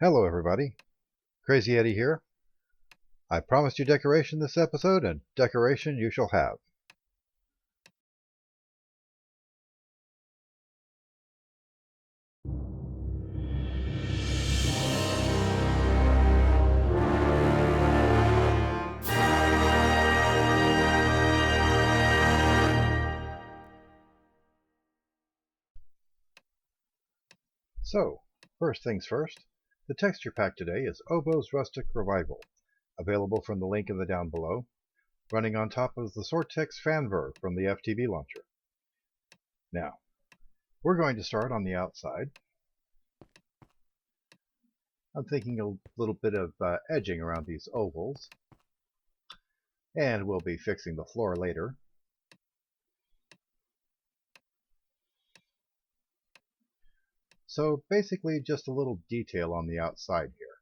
Hello everybody, Crazy Eddie here. I promised you decoration this episode, and decoration you shall have. So, first things first, the texture pack today is Oboe's Rustic Revival, available from the link in the down below, running on top of the Sortex Fanver from the FTB launcher. Now, we're going to start on the outside. I'm thinking a little bit of edging around these ovals, and we'll be fixing the floor later. So basically just a little detail on the outside here.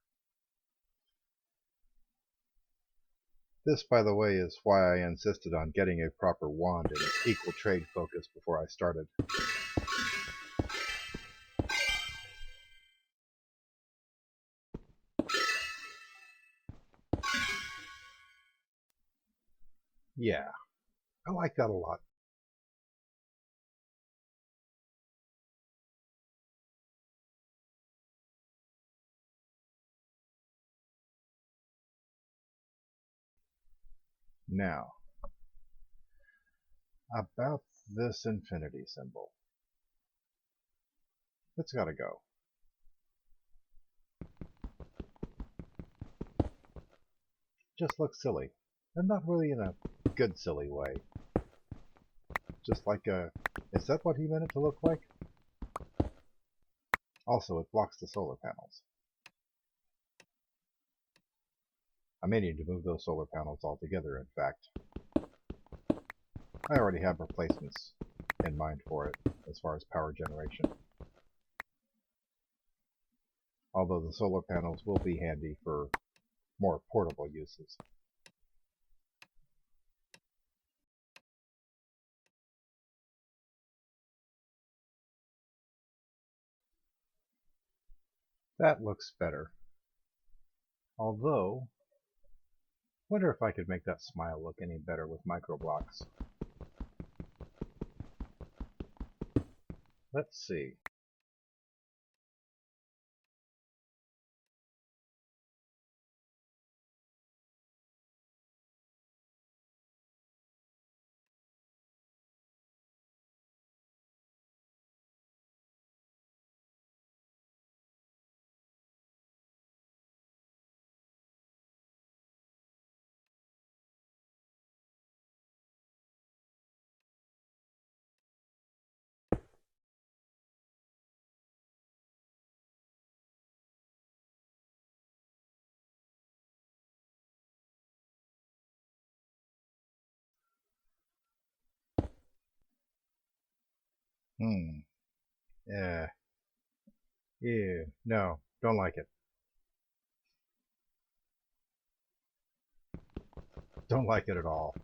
This, by the way, is why I insisted on getting a proper wand and equal trade focus before I started. Yeah, I like that a lot. Now, about this infinity symbol. It's gotta go. Just looks silly, and not really in a good silly way. Just like is that what he meant it to look like? Also, it blocks the solar panels. I may need to move those solar panels altogether, in fact. I already have replacements in mind for it, as far as power generation. Although the solar panels will be handy for more portable uses. That looks better. Although, wonder if I could make that smile look any better with microblocks. Let's see. Yeah. Ew. No, don't like it. Don't like it at all.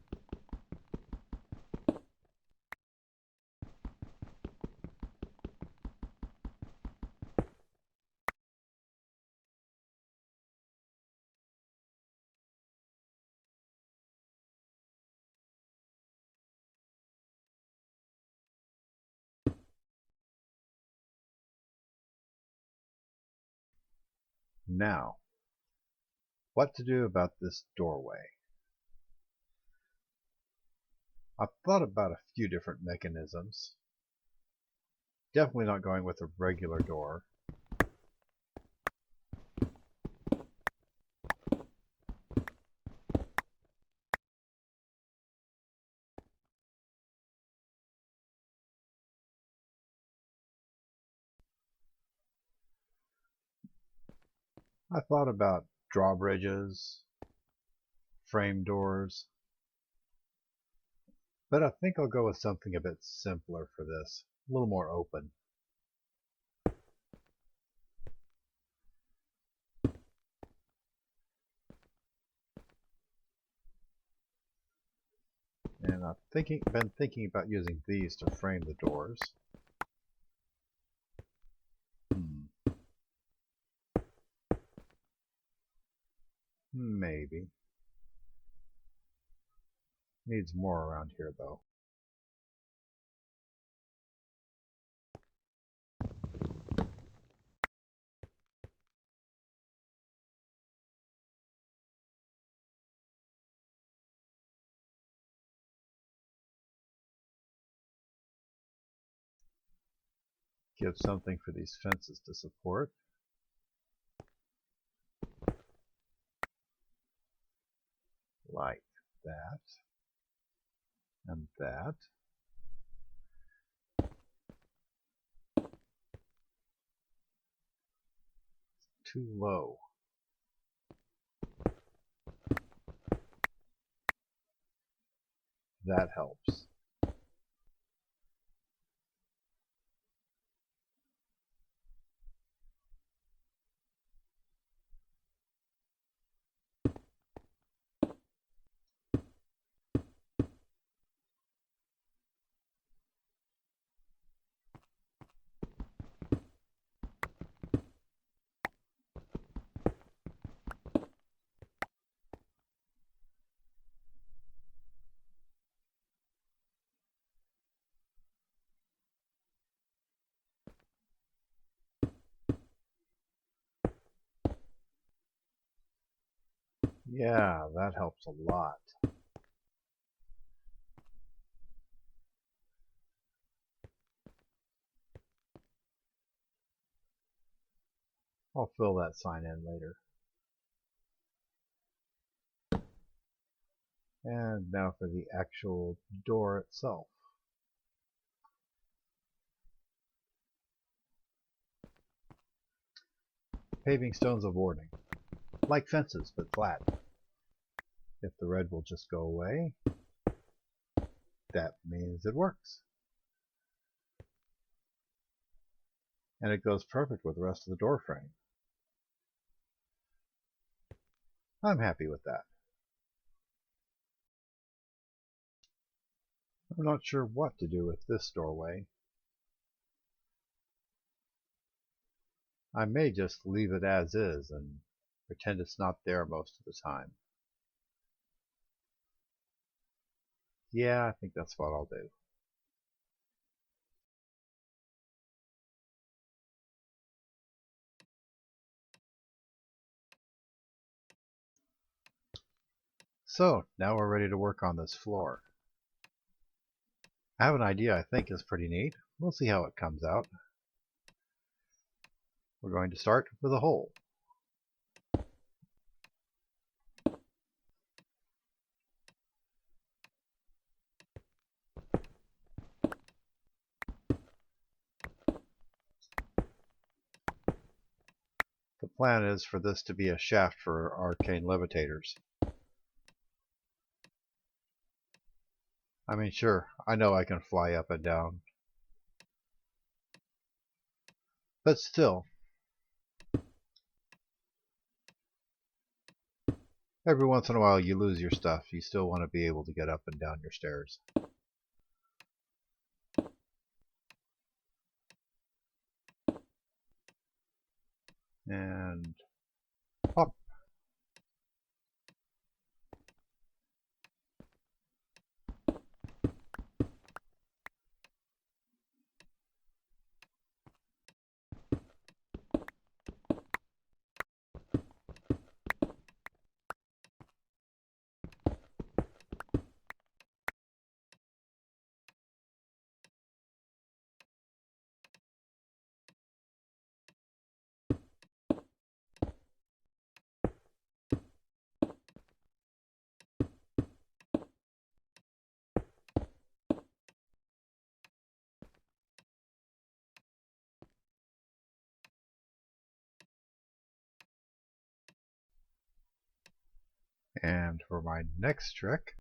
Now, what to do about this doorway? I've thought about a few different mechanisms. Definitely not going with a regular door. I thought about drawbridges, frame doors, but I think I'll go with something a bit simpler for this, a little more open. And I've been thinking about using these to frame the doors. Maybe. Needs more around here, though. Give something for these fences to support. Like that. And that. Too low. That helps. Yeah, that helps a lot. I'll fill that sign in later. And now for the actual door itself. Paving stones of warning. Like fences, but flat. If the red will just go away, that means it works. And it goes perfect with the rest of the door frame. I'm happy with that. I'm not sure what to do with this doorway. I may just leave it as is and pretend it's not there most of the time. Yeah, I think that's what I'll do. So, now we're ready to work on this floor. I have an idea I think is pretty neat. We'll see how it comes out. We're going to start with a hole. The plan is for this to be a shaft for arcane levitators. I mean, sure, I know I can fly up and down. But still, every once in a while you lose your stuff. You still want to be able to get up and down your stairs. And pop. And for my next trick,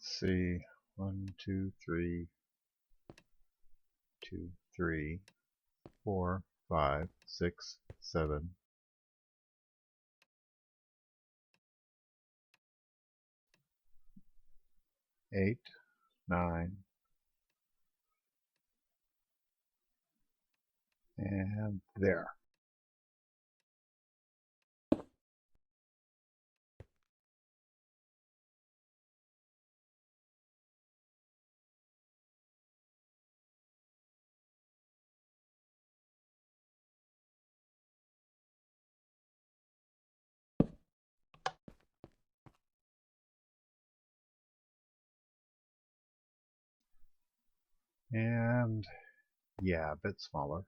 Let's see, 1, 2, 3, 2, 3, 4, 5, 6, 7, 8, 9, and there. And yeah, a bit smaller.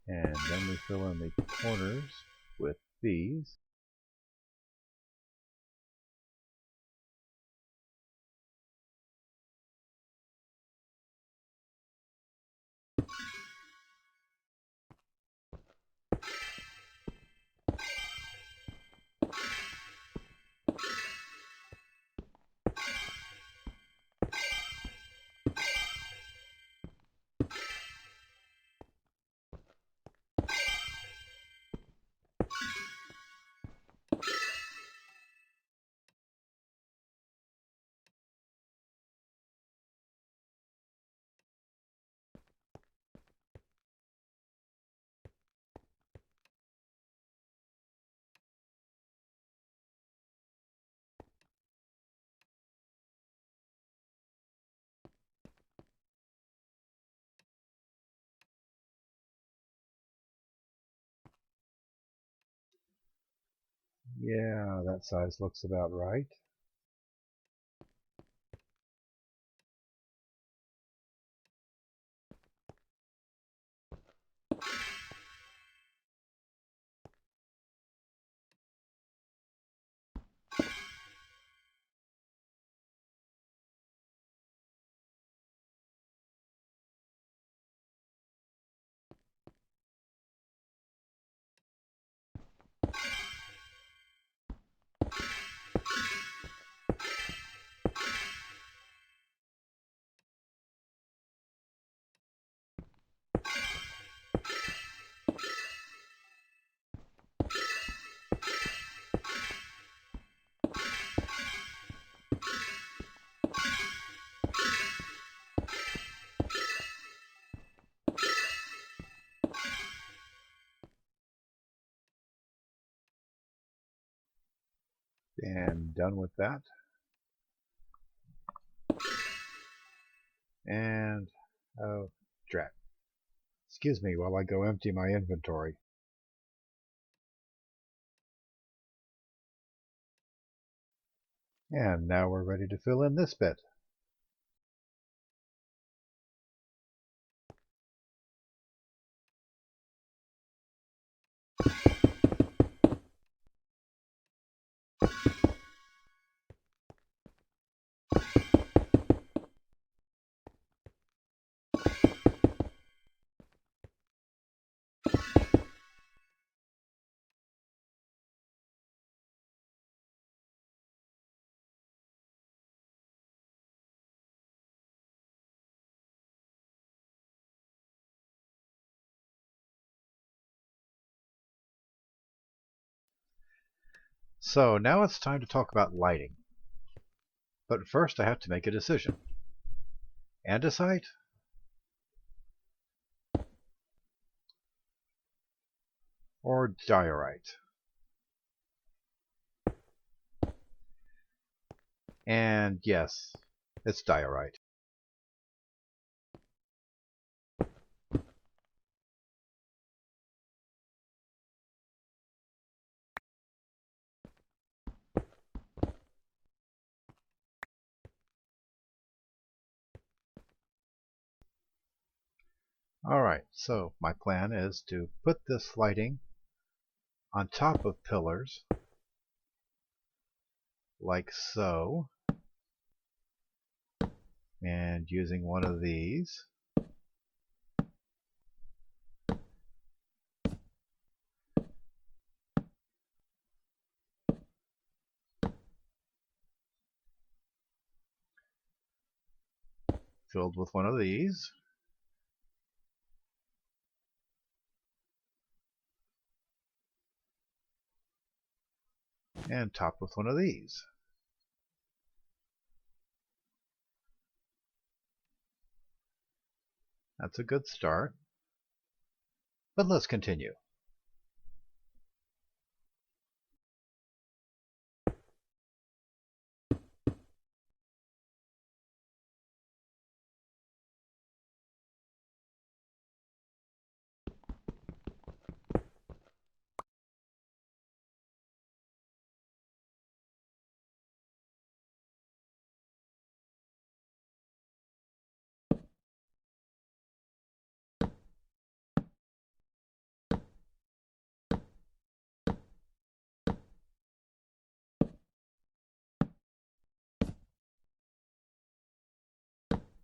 And then we fill in the corners with these. Yeah, that size looks about right. And done with that. And, oh, drat. Excuse me while I go empty my inventory. And now we're ready to fill in this bit. So now it's time to talk about lighting. But first I have to make a decision. Andesite or diorite? And yes, it's diorite. Alright, so my plan is to put this lighting on top of pillars, like so, and using one of these. Filled with one of these. And topped with one of these. That's a good start. But let's continue.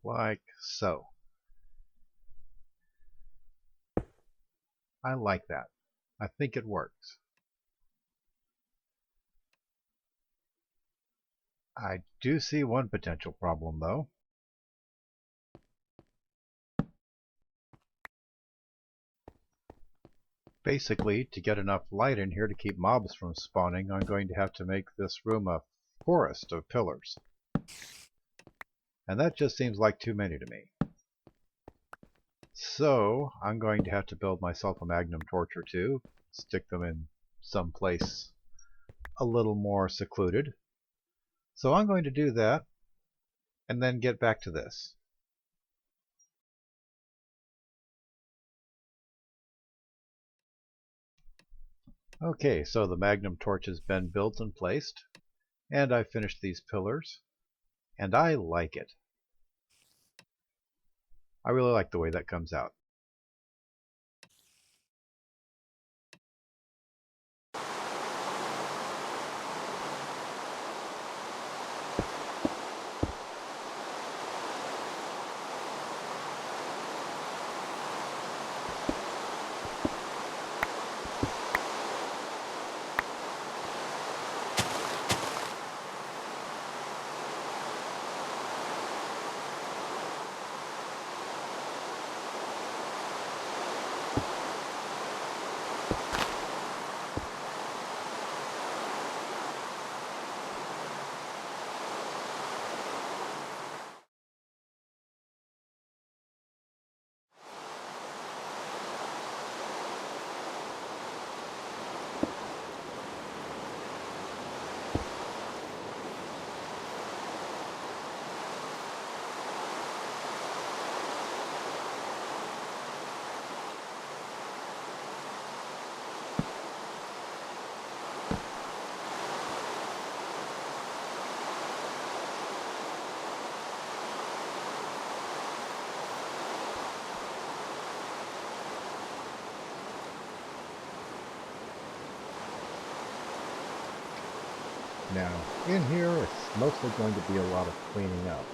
Like so. I like that. I think it works. I do see one potential problem though. Basically, to get enough light in here to keep mobs from spawning, I'm going to have to make this room a forest of pillars. And that just seems like too many to me. So, I'm going to have to build myself a magnum torch or two, stick them in some place a little more secluded. So I'm going to do that, and then get back to this. Okay, so the magnum torch has been built and placed, and I've finished these pillars, and I like it. I really like the way that comes out. Now, in here, it's mostly going to be a lot of cleaning up.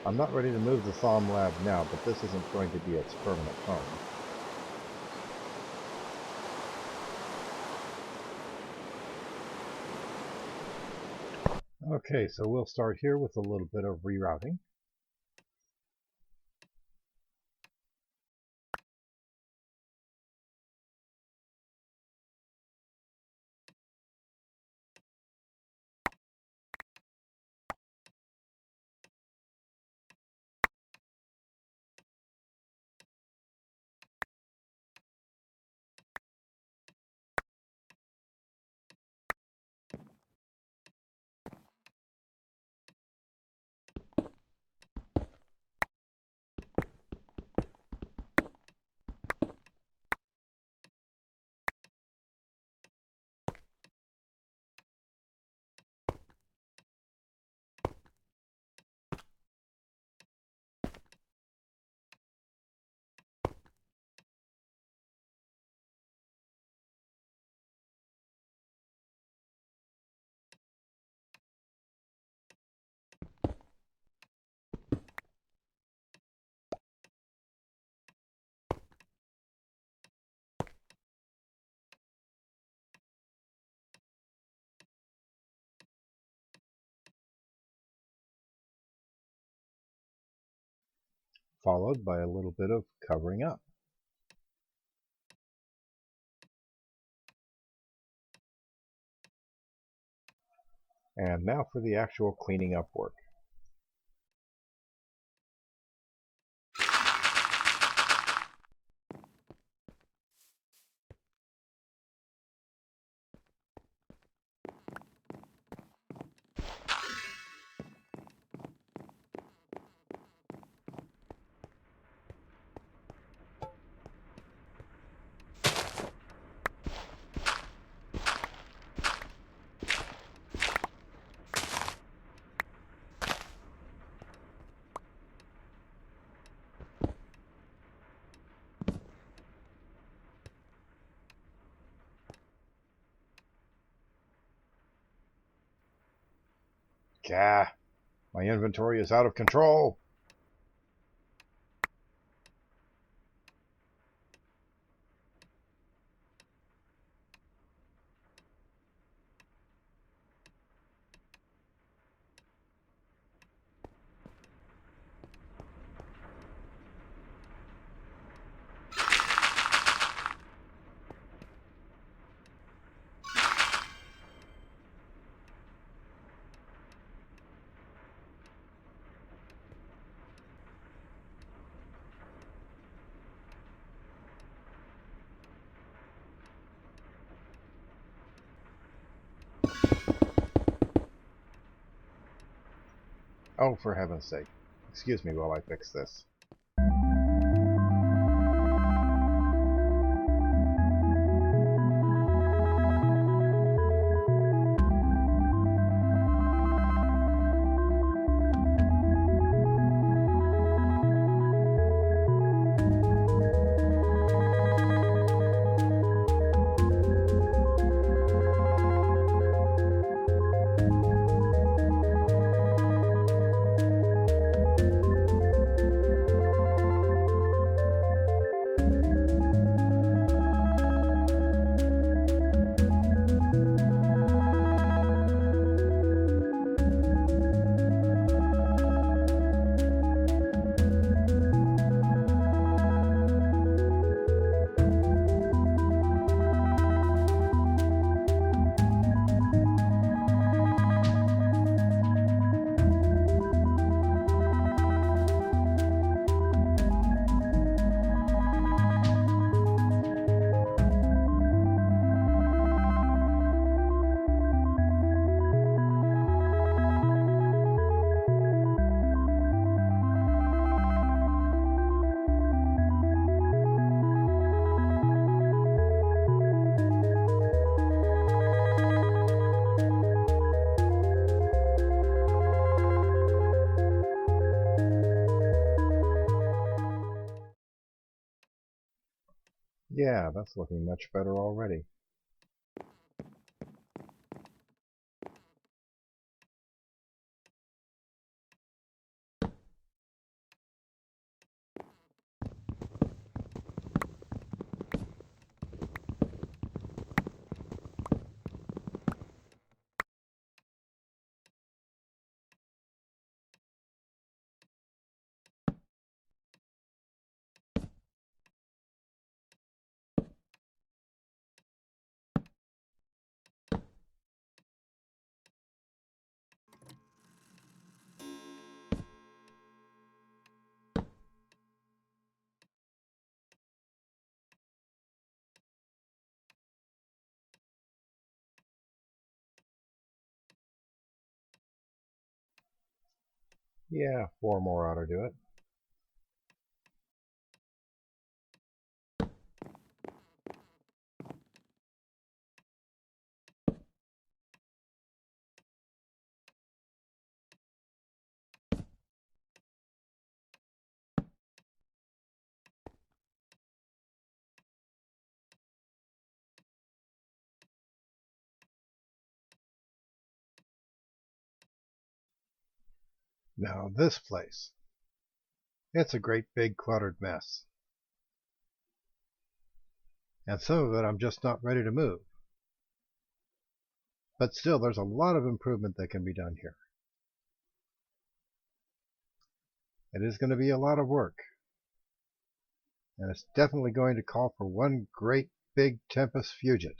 I'm not ready to move the Thom lab now, but this isn't going to be its permanent home. Okay, so we'll start here with a little bit of rerouting. Followed by a little bit of covering up. And now for the actual cleaning up work. Gah! My inventory is out of control! Oh, for heaven's sake. Excuse me while I fix this. Yeah, that's looking much better already. Yeah, 4 more ought to do it. Now this place. It's a great big cluttered mess. And some of it I'm just not ready to move. But still, there's a lot of improvement that can be done here. It is going to be a lot of work. And it's definitely going to call for one great big Tempest Fugit.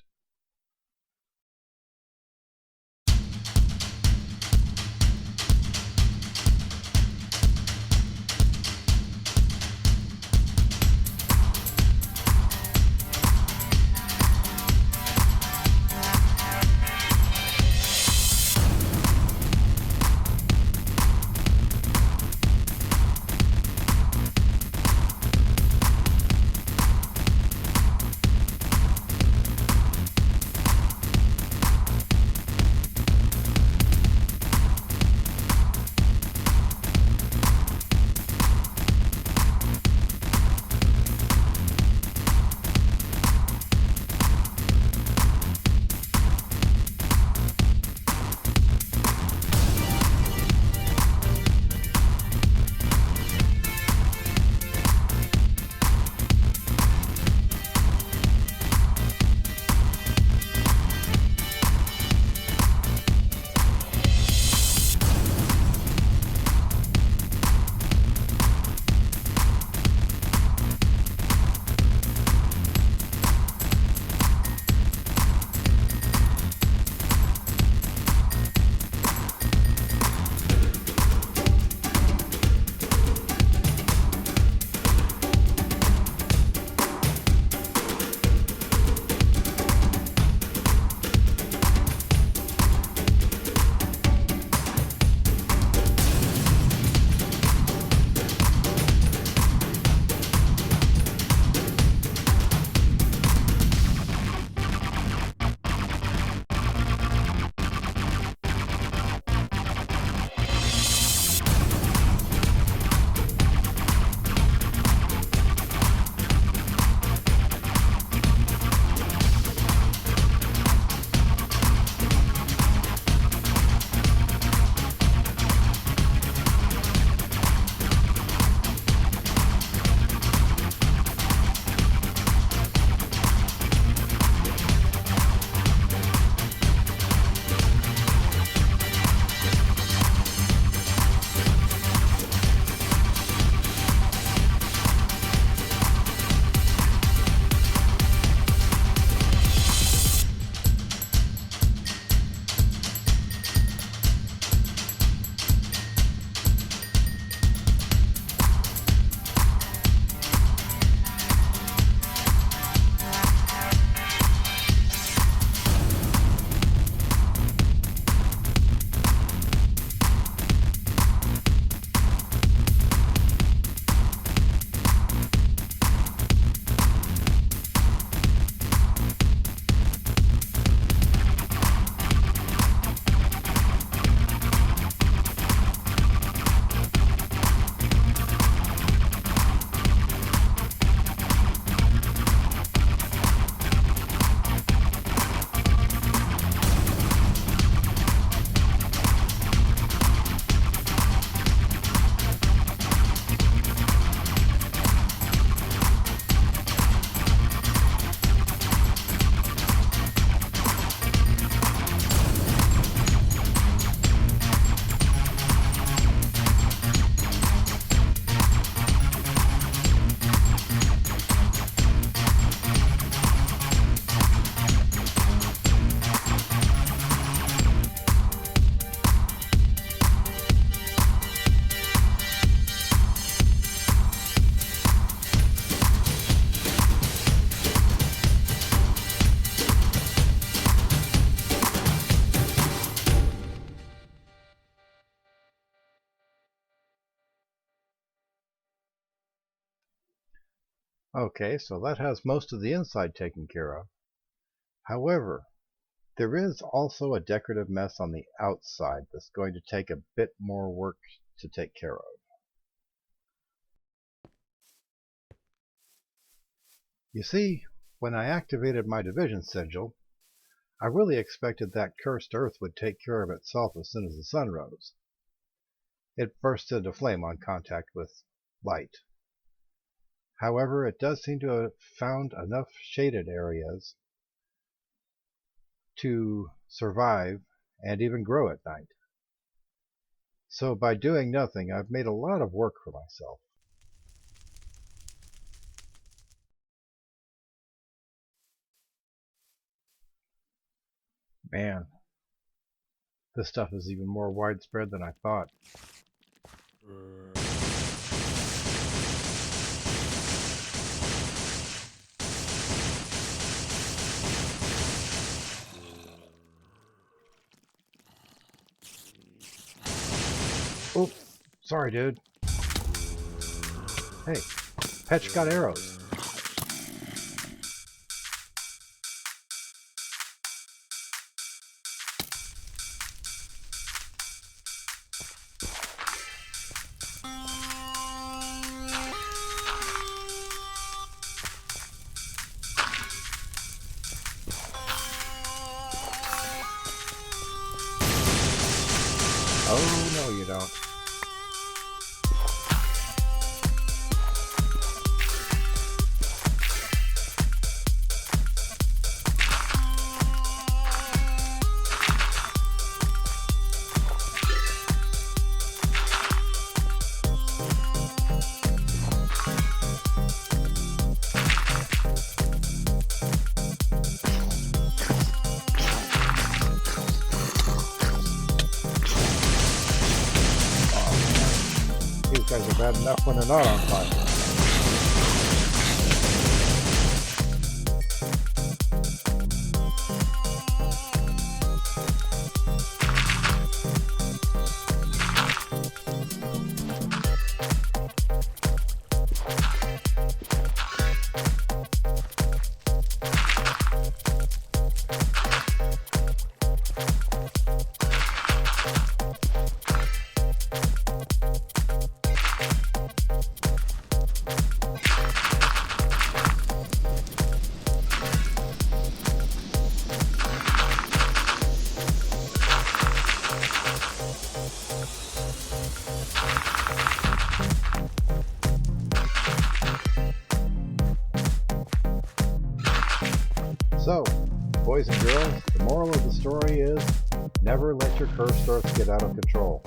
Okay, so that has most of the inside taken care of. However, there is also a decorative mess on the outside that's going to take a bit more work to take care of. You see, when I activated my division sigil, I really expected that cursed Earth would take care of itself as soon as the sun rose. It burst into flame on contact with light. However, it does seem to have found enough shaded areas to survive and even grow at night. So by doing nothing, I've made a lot of work for myself. Man, this stuff is even more widespread than I thought. Oop, sorry, dude. Hey, Petch got arrows. Oh, no, you don't. These guys are bad enough when they're not on fire. So, boys and girls, the moral of the story is, never let your cursed earth get out of control.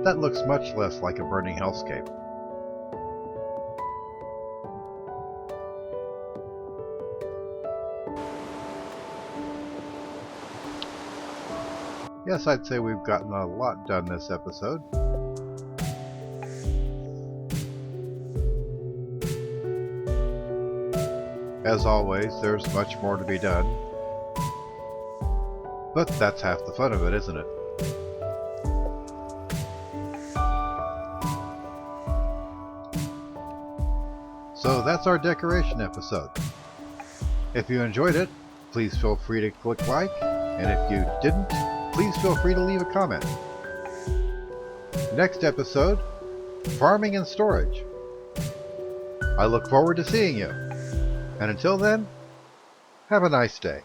that looks much less like a burning hellscape. Yes, I'd say we've gotten a lot done this episode. As always, there's much more to be done. But that's half the fun of it, isn't it? So that's our decoration episode. If you enjoyed it, please feel free to click like, and if you didn't, please feel free to leave a comment. Next episode, farming and storage. I look forward to seeing you. And until then, have a nice day.